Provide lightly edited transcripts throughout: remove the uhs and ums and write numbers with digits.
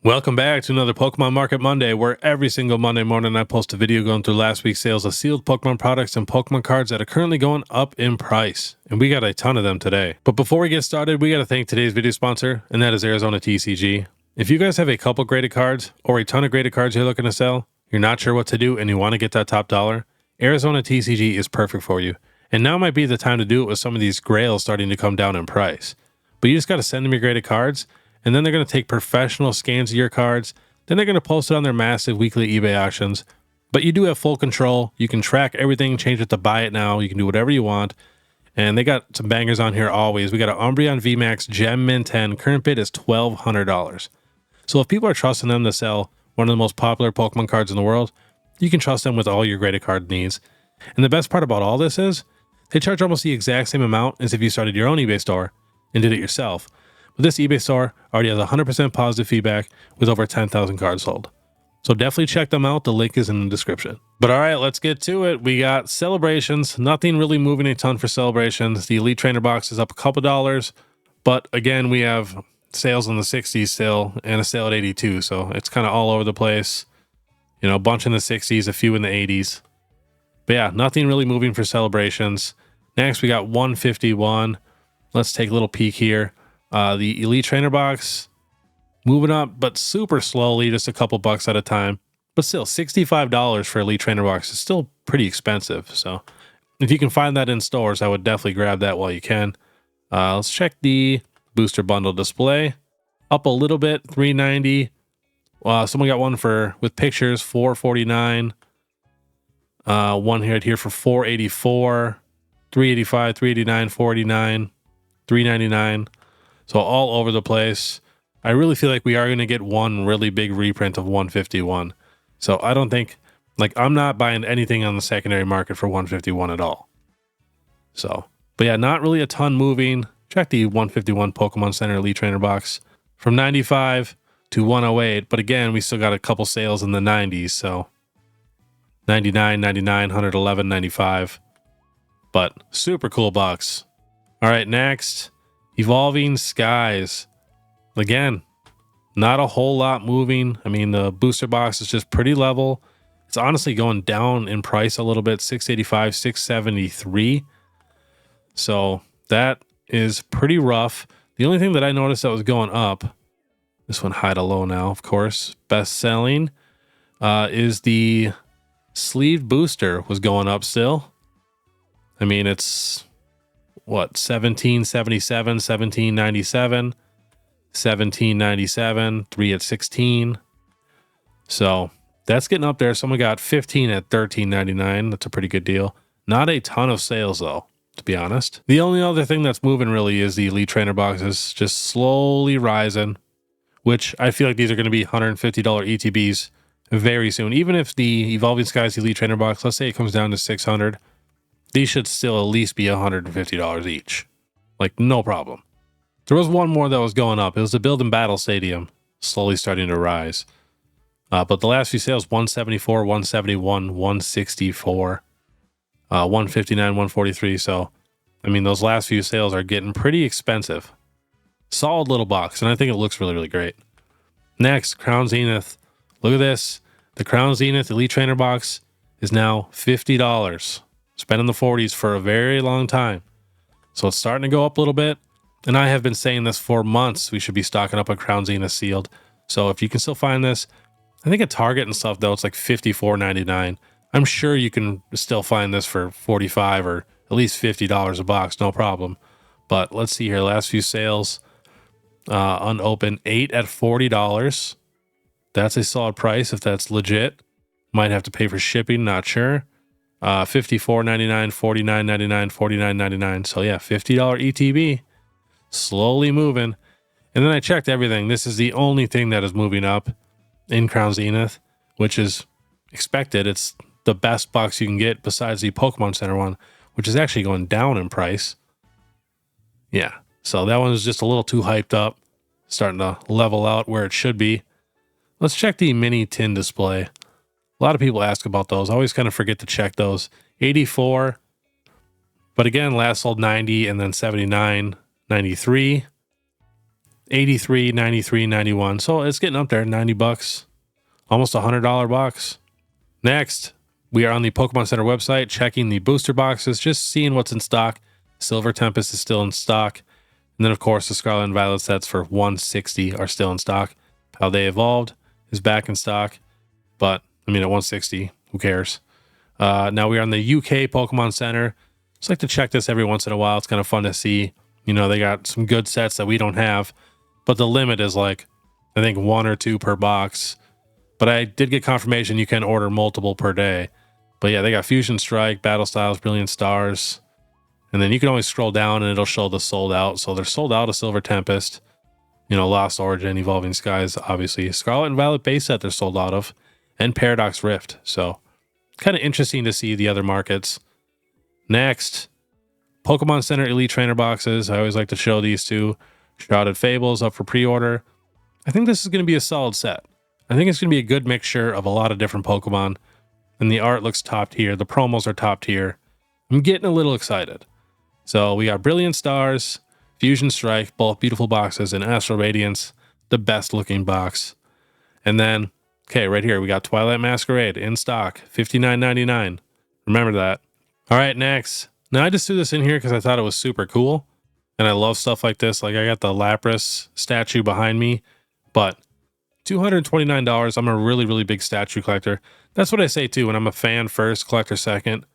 Welcome back to another Pokemon Market Monday, where every single Monday morning I post a video going through last week's sales of sealed Pokemon products and Pokemon cards that are currently going up in price. And we got a ton of them today. But before we get started, we got to thank today's video sponsor, and that is Arizona TCG. If you guys have a couple graded cards or a ton of graded cards you're looking to sell, you're not sure what to do, and you want to get that top dollar, Arizona TCG is perfect for you. And now might be the time to do it with some of these grails starting to come down in price. But you just got to send them your graded cards, and then they're going to take professional scans of your cards. Then they're going to post it on their massive weekly eBay auctions. But you do have full control. You can track everything, change it to buy it now. You can do whatever you want. And they got some bangers on here always. We got an Umbreon VMAX Gem Min 10. Current bid is $1,200. So if people are trusting them to sell one of the most popular Pokemon cards in the world, you can trust them with all your graded card needs. And the best part about all this is they charge almost the exact same amount as if you started your own eBay store and did it yourself. But this eBay store already has 100% positive feedback with over 10,000 cards sold. So definitely check them out. The link is in the description. But all right, let's get to it. We got celebrations. Nothing really moving a ton for celebrations. The Elite Trainer box is up a couple dollars. But again, we have sales in the 60s still and a sale at 82. So it's kind of all over the place. You know, a bunch in the 60s, a few in the 80s. But yeah, nothing really moving for celebrations. Next, we got 151. Let's take a little peek here. The Elite Trainer box moving up, but super slowly, just a couple bucks at a time. But still, $65 for Elite Trainer box is still pretty expensive. So if you can find that in stores, I would definitely grab that while you can. Let's check the booster bundle display. Up a little bit, $390. Someone got one with pictures, $449. One here for $484, $385, $389, $489, $399. So all over the place. I really feel like we are going to get one really big reprint of 151. So I don't think, I'm not buying anything on the secondary market for 151 at all. So, but yeah, not really a ton moving. Check the 151 Pokemon Center Elite Trainer box from 95 to 108. But again, we still got a couple sales in the 90s. So 99, 99, 111, 95. But super cool box. All right, next. Evolving Skies. Again, not a whole lot moving. I mean, the booster box is just pretty level. It's honestly going down in price a little bit, $685, $673. So that is pretty rough. The only thing that I noticed that was going up, this one high to low now, of course, best selling, is the sleeved booster was going up still. I mean, it's what, 1777, 1797, 1797, 3 at 16. So that's getting up there. Someone got 15 at $13.99. That's a pretty good deal. Not a ton of sales though, to be honest. The only other thing that's moving really is the Elite Trainer boxes, just slowly rising, which I feel like these are going to be $150 ETBs very soon. Even if the Evolving Skies Elite Trainer box, let's say it comes down to $600, these should still at least be $150 each. No problem. There was one more that was going up. It was the Build and Battle Stadium, slowly starting to rise. But the last few sales, 174, 171, 164, 159, 143. So, I mean, those last few sales are getting pretty expensive. Solid little box, and I think it looks really, really great. Next, Crown Zenith. Look at this. The Crown Zenith Elite Trainer box is now $50. It's been in the 40s for a very long time. So it's starting to go up a little bit. And I have been saying this for months. We should be stocking up on Crown Zenith sealed. So if you can still find this, I think at Target and stuff, though, it's like $54.99. I'm sure you can still find this for $45 or at least $50 a box. No problem. But let's see here. Last few sales, unopened, 8 at $40. That's a solid price if that's legit. Might have to pay for shipping. Not sure. $54.99, $49.99, $49.99. So yeah, $50 ETB. Slowly moving. And then I checked everything. This is the only thing that is moving up in Crown Zenith, which is expected. It's the best box you can get besides the Pokemon Center one, which is actually going down in price. Yeah, so that one is just a little too hyped up, starting to level out where it should be. Let's check the mini tin display. A lot of people ask about those. I always kind of forget to check those. 84. But again, last sold 90 and then 79, 93. $83, $93, $91. So it's getting up there, $90, almost $100 box. Next, we are on the Pokemon Center website, checking the booster boxes, just seeing what's in stock. Silver Tempest is still in stock. And then, of course, the Scarlet and Violet sets for $160 are still in stock. How They Evolved is back in stock. But, I mean, at $160, who cares? Now we are on the UK Pokemon Center. Just like to check this every once in a while. It's kind of fun to see. You know, they got some good sets that we don't have. But the limit is like, I think 1 or 2 per box. But I did get confirmation you can order multiple per day. But yeah, they got Fusion Strike, Battle Styles, Brilliant Stars. And then you can always scroll down and it'll show the sold out. So they're sold out of Silver Tempest. You know, Lost Origin, Evolving Skies, obviously. Scarlet and Violet base set they're sold out of. And Paradox Rift. So kind of interesting to see the other markets. Next, Pokemon Center Elite Trainer boxes. I always like to show these two. Shrouded Fables up for pre-order. I think this is going to be a solid set. I think it's going to be a good mixture of a lot of different Pokemon. And the art looks top tier. The promos are top tier. I'm getting a little excited. So we got Brilliant Stars, Fusion Strike, both beautiful boxes, and Astral Radiance, the best looking box. And then, okay, right here, we got Twilight Masquerade in stock, $59.99. Remember that. All right, next. Now, I just threw this in here because I thought it was super cool. And I love stuff like this. Like, I got the Lapras statue behind me. But $229, I'm a really, really big statue collector. That's what I say, too, when I'm a fan first, collector second.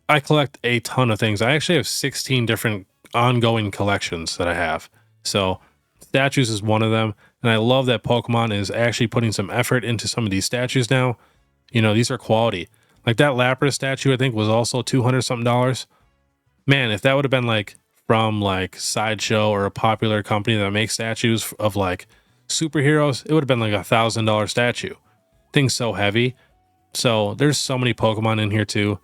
I collect a ton of things. I actually have 16 different ongoing collections that I have. So statues is one of them. And I love that Pokemon is actually putting some effort into some of these statues now. You know, these are quality. Like that Lapras statue, I think, was also $200 something. Man, if that would have been like from like Sideshow or a popular company that makes statues of like superheroes, it would have been like $1,000 statue. Thing's so heavy. So there's so many Pokemon in here too.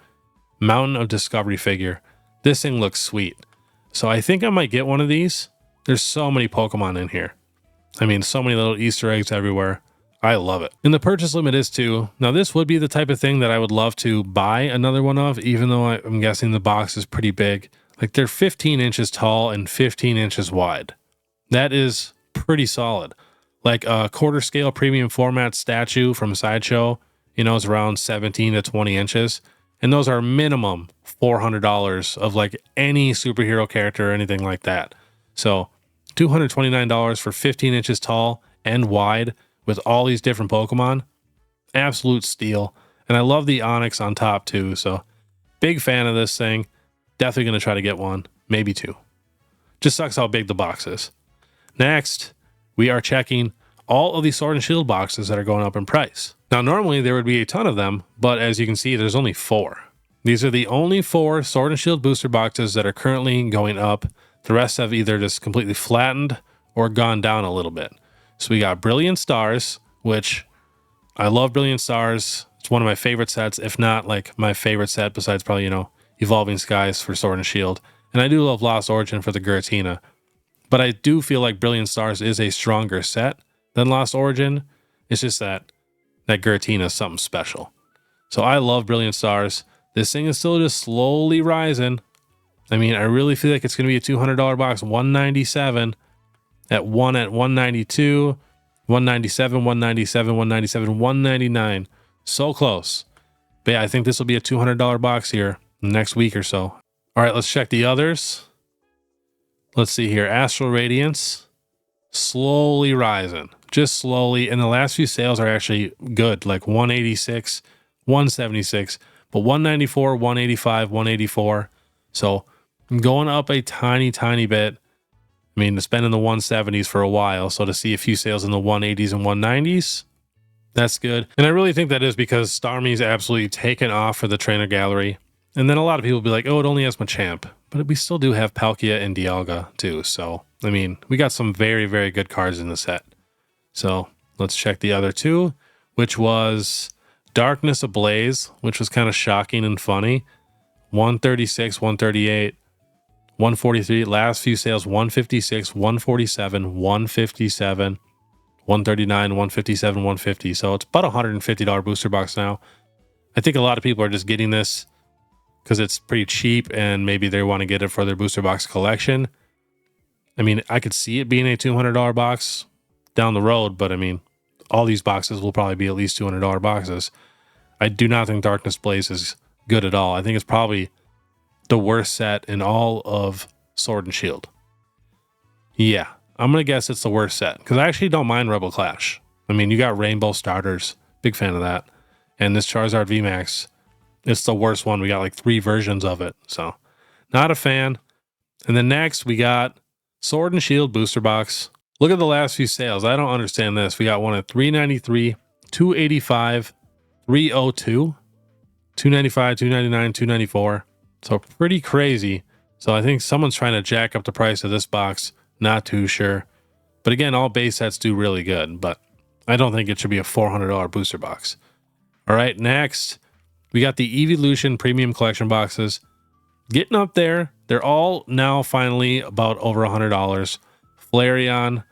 Mountain of Discovery figure. This thing looks sweet. So I think I might get one of these. There's so many Pokemon in here. I mean, so many little Easter eggs everywhere. I love it. And the purchase limit is too. Now this would be the type of thing that I would love to buy another one of, even though I'm guessing the box is pretty big. Like they're 15 inches tall and 15 inches wide. That is pretty solid. Like a quarter scale premium format statue from Sideshow, you know, is around 17 to 20 inches. And those are minimum $400 of like any superhero character or anything like that. So $229 for 15 inches tall and wide with all these different Pokemon. Absolute steal. And I love the Onyx on top too. So big fan of this thing. Definitely going to try to get one, maybe 2. Just sucks how big the box is. Next, we are checking all of the Sword and Shield boxes that are going up in price. Now, normally there would be a ton of them, but as you can see, there's only 4. These are the only 4 Sword and Shield booster boxes that are currently going up. The rest have either just completely flattened or gone down a little bit. So we got Brilliant Stars, which I love Brilliant Stars. It's one of my favorite sets, if not like my favorite set besides probably, you know, Evolving Skies for Sword and Shield. And I do love Lost Origin for the Giratina. But I do feel like Brilliant Stars is a stronger set than Lost Origin. It's just that Giratina is something special. So I love Brilliant Stars. This thing is still just slowly rising. I mean, I really feel like it's going to be a $200 box. $197 at 192, $197, $197, $197, $199. So close. But yeah, I think this will be a $200 box here next week or so. All right, let's check the others. Let's see here. Astral Radiance, slowly rising, just slowly. And the last few sales are actually good, like 186, 176, but 194, 185, 184. So I'm going up a tiny, tiny bit. I mean, it's been in the 170s for a while. So to see a few sales in the 180s and 190s, that's good. And I really think that is because Starmie's absolutely taken off for the trainer gallery. And then a lot of people will be like, oh, it only has Machamp. But we still do have Palkia and Dialga too. So, I mean, we got some very, very good cards in the set. So let's check the other 2, which was Darkness Ablaze, which was kind of shocking and funny. 136, 138, 143. Last few sales, 156, 147, 157, 139, 157, 150. So it's about a $150 booster box now. I think a lot of people are just getting this because it's pretty cheap and maybe they want to get it for their booster box collection. I mean, I could see it being a $200 box down the road, but I mean, all these boxes will probably be at least $200 boxes. I do not think Darkness Blaze is good at all. I think it's probably the worst set in all of Sword and Shield. Yeah, I'm going to guess it's the worst set because I actually don't mind Rebel Clash. I mean, you got Rainbow Starters. Big fan of that. And this Charizard VMAX, it's the worst one. We got like 3 versions of it. So, not a fan. And then next, we got Sword and Shield Booster Box. Look at the last few sales. I don't understand this. We got one at $393, $285, $302, $295, $299, $294. So pretty crazy. So I think someone's trying to jack up the price of this box. Not too sure. But again, all base sets do really good. But I don't think it should be a $400 booster box. All right, next, we got the Evolution Premium Collection boxes. Getting up there. They're all now finally about over $100. Flareon,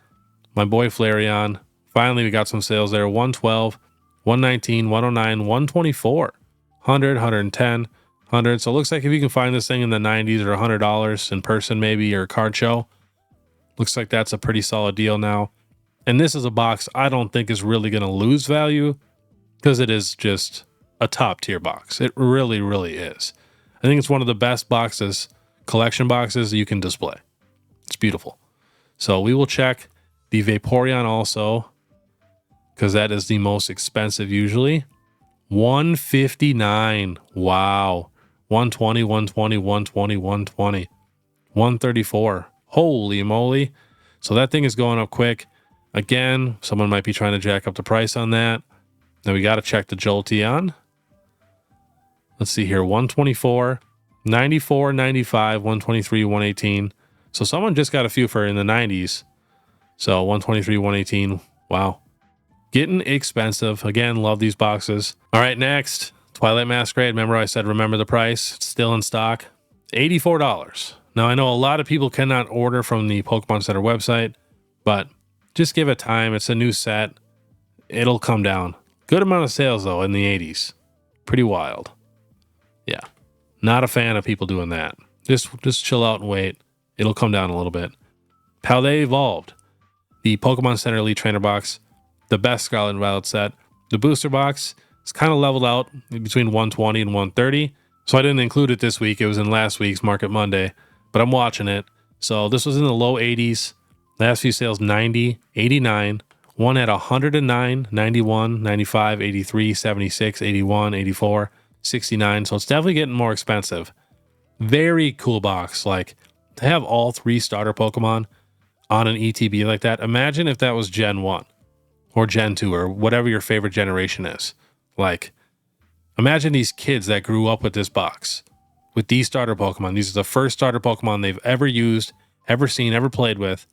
my boy Flareon. Finally, we got some sales there. 112, 119, 109, 124, 100, 110, 100. So it looks like if you can find this thing in the 90s or $100 in person, maybe, or a card show, looks like that's a pretty solid deal now. And this is a box I don't think is really going to lose value because it is just a top tier box. It really, really is. I think it's one of the best boxes, collection boxes you can display. It's beautiful. So we will check the Vaporeon also, because that is the most expensive usually. $159. Wow. 120, 120, 120, 120. 134. Holy moly. So that thing is going up quick. Again, someone might be trying to jack up the price on that. Now we got to check the Jolteon. Let's see here. 124, 94, 95, 123, 118. So someone just got a few for in the 90s. So 123, 118. Wow. Getting expensive. Again, love these boxes. All right, next. Twilight Masquerade. Remember I said remember the price. It's still in stock. $84. Now I know a lot of people cannot order from the Pokemon Center website, but just give it time. It's a new set. It'll come down. Good amount of sales though in the 80s. Pretty wild. Yeah. Not a fan of people doing that. Just chill out and wait. It'll come down a little bit. Paldea Evolved. The Pokemon Center Elite Trainer box. The best Scarlet and Violet set. The booster box is kind of leveled out between 120 and 130. So I didn't include it this week. It was in last week's Market Monday. But I'm watching it. So this was in the low 80s. Last few sales 90, 89. One at 109, 91, 95, 83, 76, 81, 84. 69. So it's definitely getting more expensive. Very cool box. Like to have all 3 starter Pokemon on an ETB like that. Imagine if that was Gen 1 or Gen 2 or whatever your favorite generation is. Like imagine these kids that grew up with this box with these starter Pokemon. These are the first starter Pokemon they've ever used, ever seen, ever played with.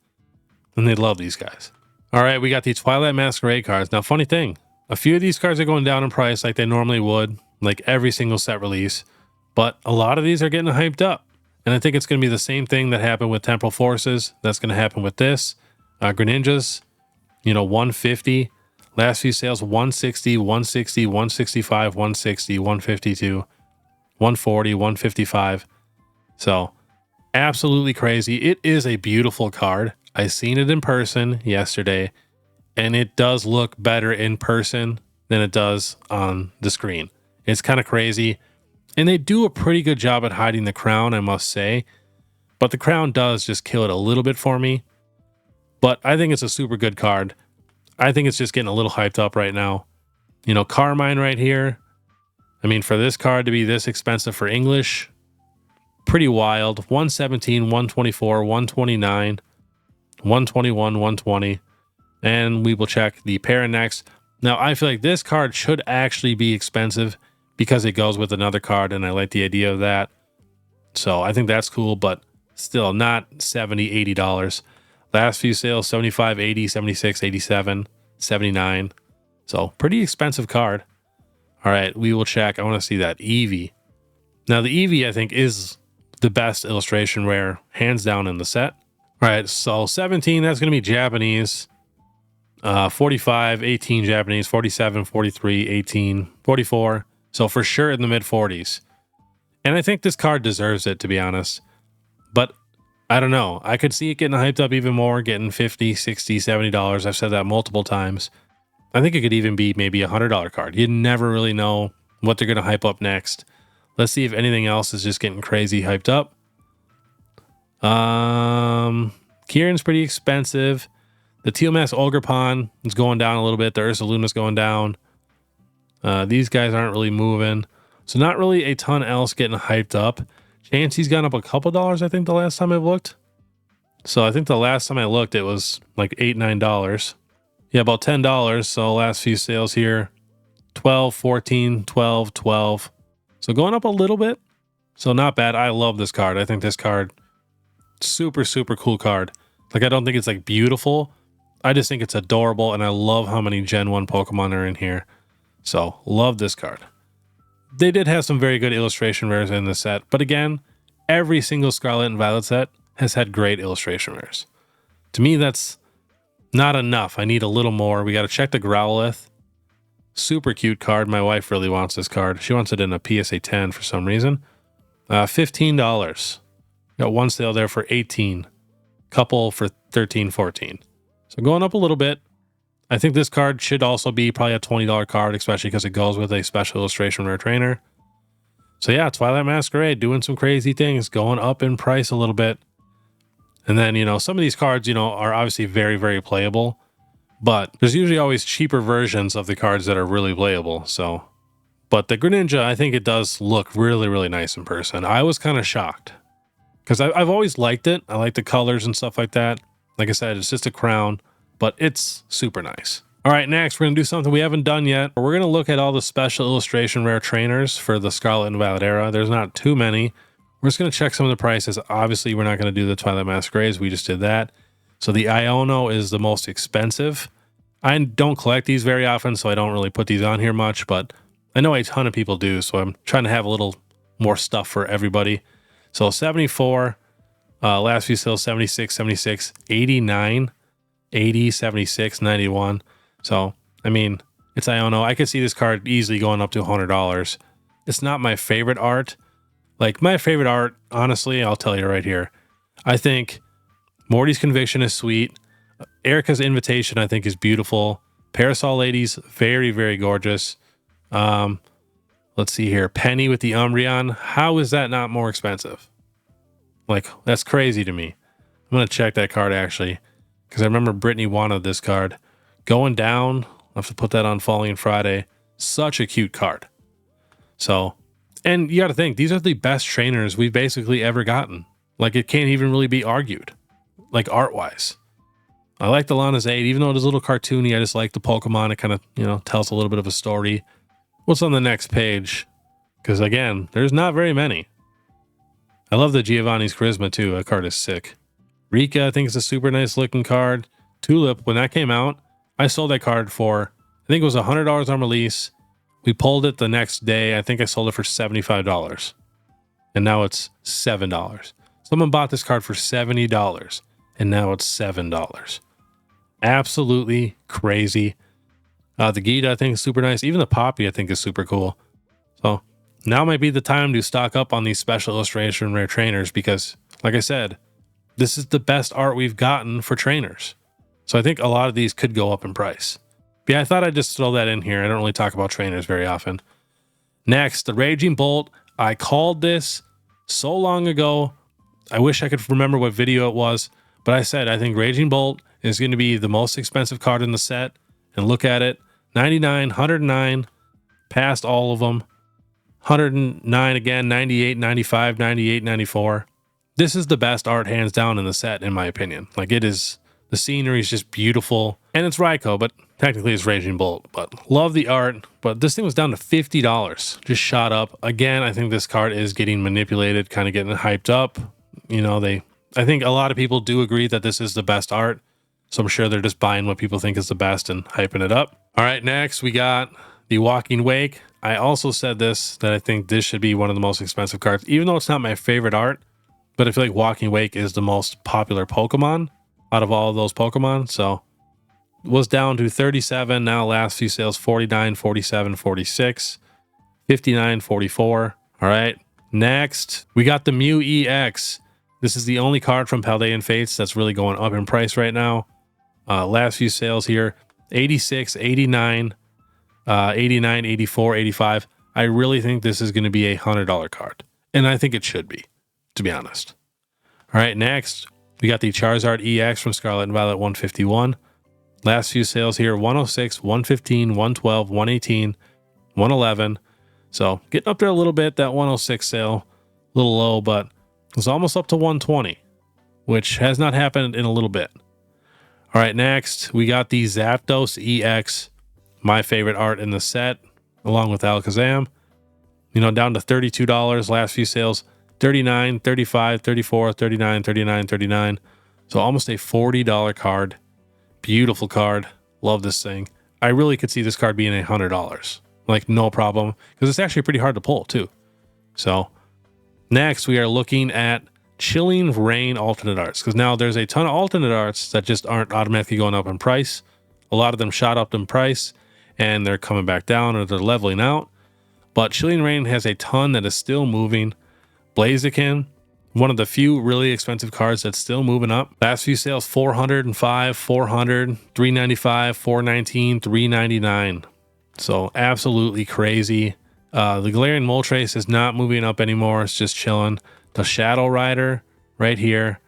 And they love these guys. All right, we got these Twilight Masquerade cards. Now, funny thing, a few of these cards are going down in price like they normally would. Like every single set release, but a lot of these are getting hyped up. And I think it's going to be the same thing that happened with Temporal Forces. That's going to happen with this. Greninjas, 150. Last few sales, 160, 160, 165, 160, 152, 140, 155. So absolutely crazy. It is a beautiful card. I seen it in person yesterday, and it does look better in person than it does on the screen. It's kind of crazy. And they do a pretty good job at hiding the crown, I must say. But the crown does just kill it a little bit for me. But I think it's a super good card. I think it's just getting a little hyped up right now. Carmine right here. I mean, for this card to be this expensive for English, pretty wild. 117, 124, 129, 121, 120. And we will check the Parent next. Now, I feel like this card should actually be expensive because it goes with another card, and I like the idea of that. So I think that's cool, but still not $70, $80. Last few sales, 75, 80, 76, 87, 79. So pretty expensive card. All right, we will check. I want to see that Eevee. Now, the Eevee, I think, is the best illustration rare, hands down in the set. All right, so 17, that's going to be Japanese. 45, 18 Japanese, 47, 43, 18, 44. So for sure in the mid 40s. And I think this card deserves it, to be honest. But I don't know. I could see it getting hyped up even more, getting $50, $60, $70. I've said that multiple times. I think it could even be maybe $100 card. You never really know what they're going to hype up next. Let's see if anything else is just getting crazy hyped up. Kieran's pretty expensive. The Teal Mask Ogerpon is going down a little bit. The Ursaluna's going down. These guys aren't really moving. So not really a ton else getting hyped up. Chansey's gone up a couple dollars, I think, the last time I've looked. So I think the last time I looked, it was like $8, $9. Yeah, about $10. So last few sales here, 12, 14, 12, 12. So going up a little bit. So not bad. I love this card. I think this card, super, super cool card. Like, I don't think it's like beautiful. I just think it's adorable. And I love how many Gen 1 Pokemon are in here. So love this card. They did have some very good illustration rares in the set. But again, every single Scarlet and Violet set has had great illustration rares. To me, that's not enough. I need a little more. We got to check the Growlithe. Super cute card. My wife really wants this card. She wants it in a PSA 10 for some reason. $15. Got one sale there for $18. Couple for $13, $14. So going up a little bit. I think this card should also be probably a $20 card, especially because it goes with a special illustration rare trainer. So yeah, Twilight Masquerade doing some crazy things, going up in price a little bit. And then, you know, some of these cards, you know, are obviously very, very playable. But there's usually always cheaper versions of the cards that are really playable. So, but the Greninja, I think it does look really, really nice in person. I was kind of shocked because I've always liked it. I like the colors and stuff like that. Like I said, it's just a crown, but it's super nice. All right, next we're going to do something we haven't done yet. We're going to look at all the special illustration rare trainers for the Scarlet and Violet era. There's not too many. We're just going to check some of the prices. Obviously, we're not going to do the Twilight Masquerades. We just did that. So the Iono is the most expensive. I don't collect these very often, so I don't really put these on here much, but I know a ton of people do, so I'm trying to have a little more stuff for everybody. So 74, last few sales, 76, 76, 89, 80, 76, 91. So, I mean, it's Iono. I could see this card easily going up to $100. It's not my favorite art. Like, my favorite art, honestly, I'll tell you right here. I think Morty's Conviction is sweet. Erica's Invitation, I think, is beautiful. Parasol Lady's very, very gorgeous. Let's see here. Penny with the Umbreon. How is that not more expensive? Like, that's crazy to me. I'm going to check that card, actually, because I remember Brittany wanted this card. Going down, I'll have to put that on Falling Friday. Such a cute card. So, and you got to think, these are the best trainers we've basically ever gotten. Like, it can't even really be argued, like, art-wise. I like the Lana's Aid, even though it is a little cartoony. I just like the Pokemon. It kind of, you know, tells a little bit of a story. What's on the next page? Because, again, there's not very many. I love the Giovanni's Charisma, too. That card is sick. Rika, I think, is a super nice looking card. Tulip, when that came out, I sold that card for, I think it was $100 on release. We pulled it the next day. I think I sold it for $75. And now it's $7. Someone bought this card for $70. And now it's $7. Absolutely crazy. The Gita, I think, is super nice. Even the Poppy, I think, is super cool. So now might be the time to stock up on these special illustration rare trainers because, like I said, this is the best art we've gotten for trainers. So I think a lot of these could go up in price. But yeah, I thought I'd just throw that in here. I don't really talk about trainers very often. Next, the Raging Bolt. I called this so long ago. I wish I could remember what video it was. But I said, I think Raging Bolt is going to be the most expensive card in the set. And look at it. 99, 109, past all of them. 109 again, 98, 95, 98, 94. This is the best art hands down in the set, in my opinion. Like, it is, the scenery is just beautiful. And it's Raikou, but technically it's Raging Bolt. But love the art. But this thing was down to $50. Just shot up. Again, I think this card is getting manipulated, kind of getting hyped up. You know, I think a lot of people do agree that this is the best art. So I'm sure they're just buying what people think is the best and hyping it up. All right, next we got the Walking Wake. I also said this, that I think this should be one of the most expensive cards, even though it's not my favorite art. But I feel like Walking Wake is the most popular Pokemon out of all of those Pokemon. So it was down to 37. Now last few sales, 49, 47, 46, 59, 44. All right, next we got the Mew EX. This is the only card from Paldean Fates that's really going up in price right now. Last few sales here, 86, 89, 89, 84, 85. I really think this is going to be a $100 card. And I think it should be, to be honest. All right, next, we got the Charizard EX from Scarlet and Violet 151. Last few sales here, 106, 115, 112, 118, 111. So getting up there a little bit, that 106 sale, a little low, but it's almost up to 120, which has not happened in a little bit. All right, next, we got the Zapdos EX, my favorite art in the set, along with Alakazam. You know, down to $32, last few sales, 39, 35, 34, 39, 39, 39. So almost a $40 card. Beautiful card. Love this thing. I really could see this card being $100. Like, no problem. Because it's actually pretty hard to pull, too. So, next, we are looking at Chilling Reign alternate arts. Because now there's a ton of alternate arts that just aren't automatically going up in price. A lot of them shot up in price, and they're coming back down, or they're leveling out. But Chilling Reign has a ton that is still moving. Blaziken, one of the few really expensive cards that's still moving up. Last few sales, 405, 400, 395, 419, 399. So absolutely crazy. The Galarian Moltres is not moving up anymore. It's just chilling. The Shadow Rider right here,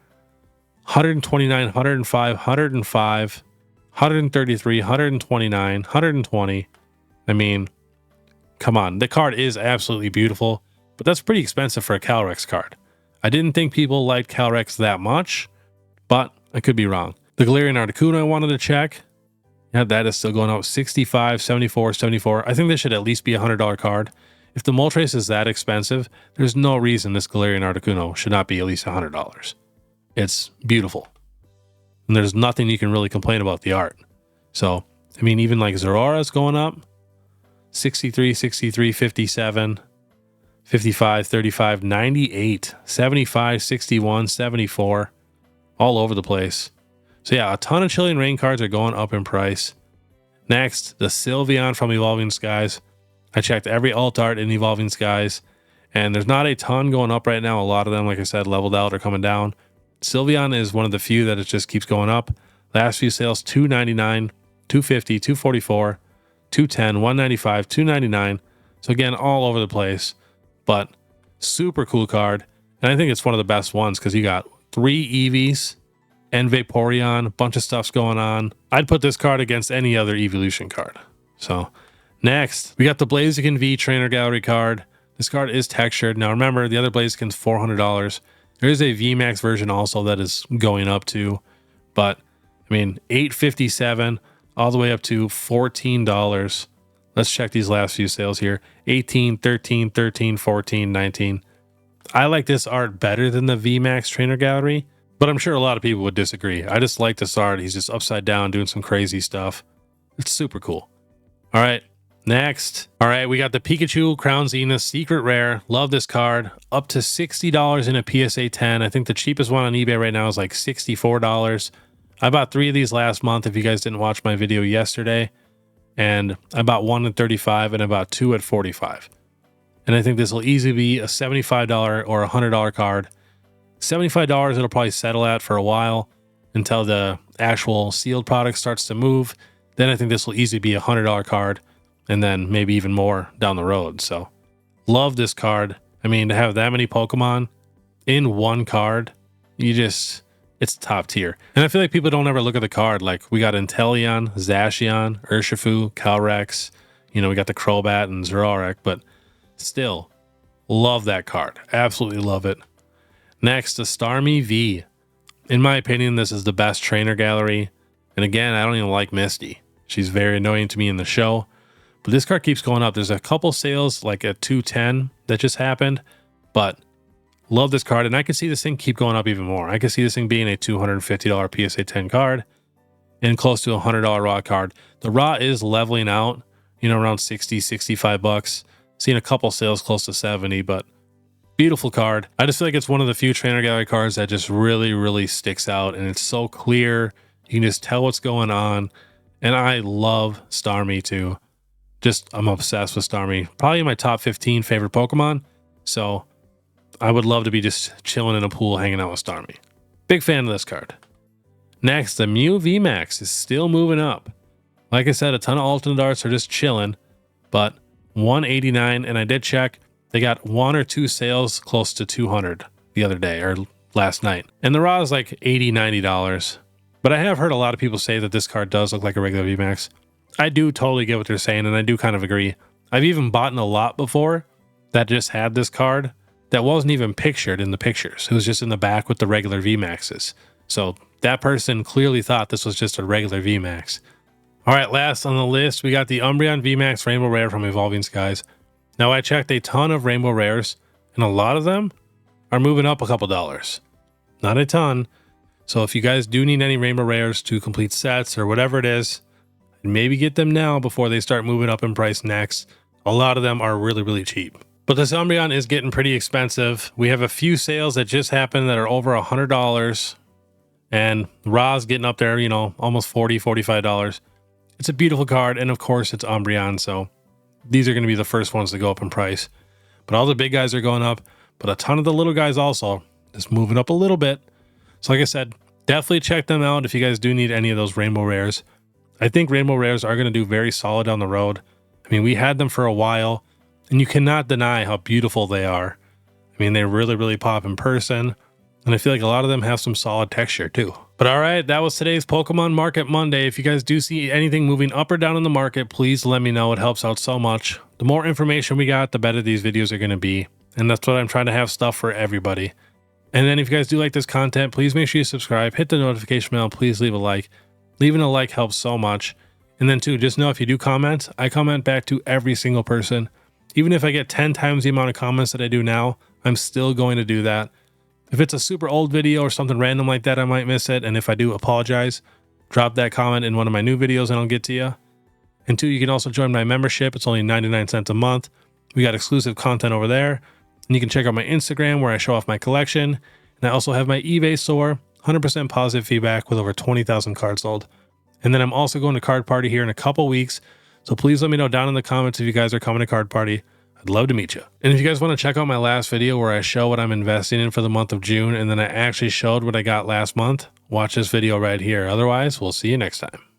129, 105, 105, 133, 129, 120. I mean, come on. The card is absolutely beautiful, but that's pretty expensive for a Calyrex card. I didn't think people liked Calyrex that much, but I could be wrong. The Galarian Articuno I wanted to check. Yeah, that is still going up 65, 74, 74. I think this should at least be a $100 card. If the Moltres is that expensive, there's no reason this Galarian Articuno should not be at least $100. It's beautiful. And there's nothing you can really complain about the art. So, I mean, even like Zeraora's going up. 63, 63, 57, 55, 35, 98, 75, 61, 74. All over the place. So yeah, a ton of Chilling Reign cards are going up in price. Next, the Sylveon from Evolving Skies. I checked every alt art in Evolving Skies, and there's not a ton going up right now. A lot of them, like I said, leveled out or coming down. Sylveon is one of the few that it just keeps going up. Last few sales, $299, $250, $244, $210, $195, $299. So again, all over the place, but super cool card. And I think it's one of the best ones because you got 3 Eevees and Vaporeon, bunch of stuff's going on. I'd put this card against any other evolution card. So next, we got the Blaziken V Trainer Gallery card. This card is textured. Now remember, the other Blaziken's $400. There is a VMAX version also that is going up too. But, I mean, $857 all the way up to $14. Let's check these last few sales here. 18, 13, 13, 14, 19. I like this art better than the VMAX Trainer Gallery, but I'm sure a lot of people would disagree. I just like this art. He's just upside down doing some crazy stuff. It's super cool. All right, next. All right, we got the Pikachu Crown Zenith Secret Rare. Love this card. Up to $60 in a PSA 10. I think the cheapest one on eBay right now is like $64. I bought 3 of these last month if you guys didn't watch my video yesterday. And I bought 1 at $35 and I bought 2 at $45. And I think this will easily be a $75 or $100 card. $75 it'll probably settle at for a while until the actual sealed product starts to move. Then I think this will easily be a $100 card and then maybe even more down the road. So love this card. I mean, to have that many Pokemon in one card, it's top tier. And I feel like people don't ever look at the card. Like we got Inteleon, Zacian, Urshifu, Calyrex, we got the Crobat and Zeraora, but still love that card. Absolutely love it. Next, the Starmie V. In my opinion, this is the best trainer gallery. And again, I don't even like Misty. She's very annoying to me in the show. But this card keeps going up. There's a couple sales like at 210 that just happened. But love this card. And I can see this thing keep going up even more. I can see this thing being a $250 PSA 10 card and close to a $100 raw card. The raw is leveling out, around 60, 65 bucks. Seen a couple sales close to 70, but beautiful card. I just feel like it's one of the few trainer gallery cards that just really, really sticks out, and it's so clear. You can just tell what's going on. And I love Starmie too. I'm obsessed with Starmie. Probably in my top 15 favorite Pokemon. So I would love to be just chilling in a pool hanging out with Starmie. Big fan of this card. Next, the Mew VMAX is still moving up. Like I said, a ton of alternate arts are just chilling, but 189, and I did check, they got 1 or 2 sales close to 200 the other day or last night. And the raw is like $80, $90. But I have heard a lot of people say that this card does look like a regular VMAX. I do totally get what they're saying, and I do kind of agree. I've even bought in a lot before that just had this card that wasn't even pictured in the pictures. It was just in the back with the regular VMAXs. So that person clearly thought this was just a regular VMAX. All right, last on the list, we got the Umbreon VMAX Rainbow Rare from Evolving Skies. Now, I checked a ton of Rainbow Rares, and a lot of them are moving up a couple dollars. Not a ton. So if you guys do need any Rainbow Rares to complete sets or whatever it is, maybe get them now before they start moving up in price next. A lot of them are really, really cheap. But this Umbreon is getting pretty expensive. We have a few sales that just happened that are over $100. And Ra's getting up there, you know, almost $40, $45. It's a beautiful card, and of course it's Umbreon, so these are going to be the first ones to go up in price. But all the big guys are going up, but a ton of the little guys also just moving up a little bit. So like I said, definitely check them out if you guys do need any of those Rainbow Rares. I think Rainbow Rares are going to do very solid down the road. I mean, we had them for a while, and you cannot deny how beautiful they are. I mean, they really, really pop in person. And I feel like a lot of them have some solid texture too. But all right, that was today's Pokemon Market Monday. If you guys do see anything moving up or down in the market, please let me know. It helps out so much. The more information we got, the better these videos are going to be. And that's what I'm trying to have stuff for everybody. And then if you guys do like this content, please make sure you subscribe, hit the notification bell, please leave a like. Leaving a like helps so much. And then too, just know if you do comment, I comment back to every single person. Even if I get 10 times the amount of comments that I do now, I'm still going to do that. If it's a super old video or something random like that, I might miss it. And if I do, apologize. Drop that comment in one of my new videos and I'll get to you. And two, you can also join my membership. It's only 99 cents a month. We got exclusive content over there. And you can check out my Instagram where I show off my collection. And I also have my eBay store, 100% positive feedback with over 20,000 cards sold. And then I'm also going to Card Party here in a couple weeks. So please let me know down in the comments if you guys are coming to Card Party. I'd love to meet you. And if you guys want to check out my last video where I show what I'm investing in for the month of June, and then I actually showed what I got last month, watch this video right here. Otherwise, we'll see you next time.